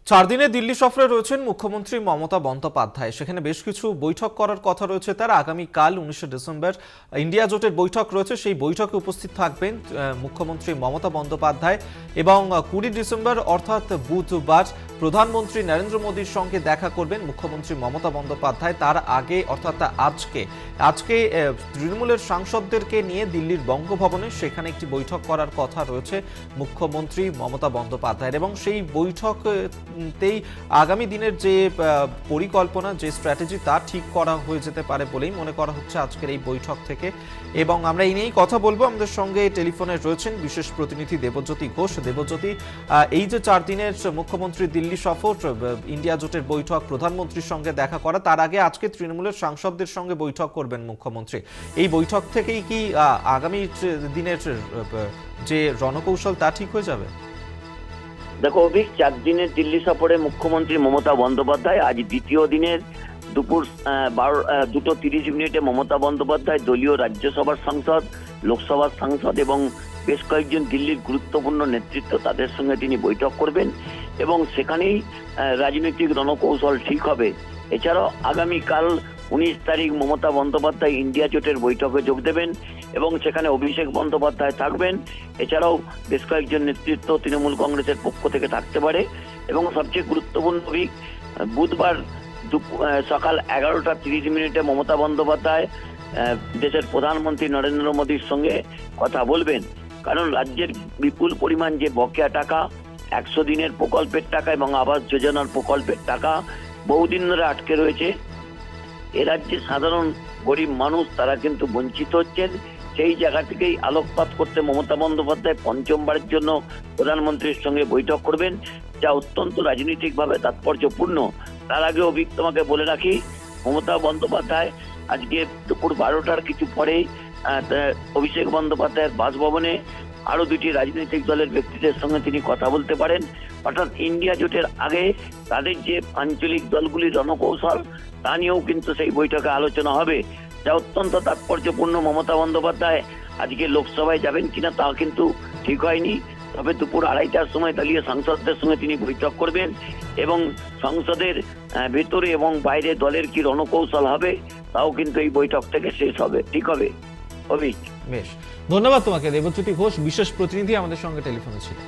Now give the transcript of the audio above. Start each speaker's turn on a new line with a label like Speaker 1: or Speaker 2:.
Speaker 1: চার দিনে দিল্লি সফরে রয়েছেন মুখ্যমন্ত্রী মমতা বন্দ্যোপাধ্যায়। সেখানে বেশ কিছু বৈঠক করার কথা রয়েছে তার। আগামীকাল 19শে ডিসেম্বর ইন্ডিয়া জোটের বৈঠক রয়েছে, সেই বৈঠকে উপস্থিত থাকবেন মুখ্যমন্ত্রী মমতা বন্দ্যোপাধ্যায়। এবং 20 ডিসেম্বর অর্থাৎ বুধবার প্রধানমন্ত্রী নরেন্দ্র মোদীর সঙ্গে দেখা করবেন মুখ্যমন্ত্রী মমতা বন্দ্যোপাধ্যায়। তার আগে অর্থাৎ আজকে তৃণমূলের সাংসদদেরকে নিয়ে দিল্লির বঙ্গভবনে সেখানে একটি বৈঠক করার কথা রয়েছে মুখ্যমন্ত্রী মমতা বন্দ্যোপাধ্যায়ের। এবং সেই বৈঠকতেই আগামী দিনের যে পরিকল্পনা, যে স্ট্র্যাটেজি তা ঠিক করা হয়ে যেতে পারে বলেই মনে করা হচ্ছে আজকের এই বৈঠক থেকে। এবং আমরা এই নিয়েই কথা বলবো। আমাদের সঙ্গে টেলিফোনে রয়েছেন বিশেষ প্রতিনিধি দেবজ্যোতি ঘোষ। দেবজ্যোতি, এই যে 4 দিনের মুখ্যমন্ত্রী দিল্লি সফর, ইন্ডিয়া জোটের বৈঠক, প্রধানমন্ত্রীর সঙ্গে দেখা করা, তার আগে আজকে তৃণমূলের সাংসদদের সঙ্গে বৈঠক করবেন মুখ্যমন্ত্রী। এই বৈঠক থেকেই কি আগামী দিনের যে রণকৌশল তা ঠিক হয়ে যাবে?
Speaker 2: দেখো অভিক, 4 দিনের দিল্লি সফরে মুখ্যমন্ত্রী মমতা বন্দ্যোপাধ্যায় আজ দ্বিতীয় দিনের দুপুর 2:30 মমতা বন্দ্যোপাধ্যায় দলীয় রাজ্যসভার সাংসদ, লোকসভার সাংসদ এবং বেশ কয়েকজন দিল্লির গুরুত্বপূর্ণ নেতৃত্ব, তাদের সঙ্গে তিনি বৈঠক করবেন এবং সেখানেই রাজনৈতিক রণকৌশল ঠিক হবে। এছাড়াও আগামীকাল 19 তারিখ মমতা বন্দ্যোপাধ্যায় ইন্ডিয়া জোটের বৈঠকে যোগ দেবেন এবং সেখানে অভিষেক বন্দ্যোপাধ্যায় থাকবেন। এছাড়াও বেশ কয়েকজন নেতৃত্ব তৃণমূল কংগ্রেসের পক্ষ থেকে থাকতে পারে। এবং সবচেয়ে গুরুত্বপূর্ণ বুধবার সকাল 11:30 মমতা বন্দ্যোপাধ্যায় দেশের প্রধানমন্ত্রী নরেন্দ্র মোদীর সঙ্গে কথা বলবেন। কারণ রাজ্যের বিপুল পরিমাণ যে বকেয়া টাকা, 100 দিনের প্রকল্পের টাকা এবং আবাস যোজনার প্রকল্পের টাকা বহুদিন ধরে আটকে রয়েছে। এ রাজ্যে সাধারণ গরিব মানুষ তারা কিন্তু বঞ্চিত হচ্ছেন। সেই জায়গা থেকেই আলোকপাত করতে মমতা বন্দ্যোপাধ্যায় পঞ্চমবারের জন্য প্রধানমন্ত্রীর সঙ্গে বৈঠক করবেন, যা অত্যন্ত রাজনৈতিকভাবে তাৎপর্যপূর্ণ। তার আগে তোমাকে বলে রাখি, মমতা বন্দ্যোপাধ্যায় আজকে দুপুর 12টার কিছু পরেই অভিষেক বন্দ্যোপাধ্যায়ের বাসভবনে আরো 2টি রাজনৈতিক দলের ব্যক্তিদের সঙ্গে তিনি কথা বলতে পারেন। অর্থাৎ ইন্ডিয়া জোটের আগে তাদের যে আঞ্চলিক দলগুলির রণকৌশল তা নিয়েও কিন্তু সেই বৈঠকে আলোচনা হবে, যা অত্যন্ত তাৎপর্যপূর্ণ। মমতা বন্দ্যোপাধ্যায় আজকে লোকসভায় যাবেন কিনা তা কিন্তু ঠিক হয়নি, তবে দুপুর 2:30টার সময় দলীয় সাংসদদের সঙ্গে তিনি বৈঠক করবেন এবং সংসদের ভেতরে এবং বাইরে দলের কি রণকৌশল হবে তাও কিন্তু এই বৈঠক থেকে শেষ হবে, ঠিক হবে। অভিক,
Speaker 1: বেশ, ধন্যবাদ তোমাকে দেবজ্যোতি ঘোষ, বিশেষ প্রতিনিধি আমাদের সঙ্গে টেলিফোনে ছিল।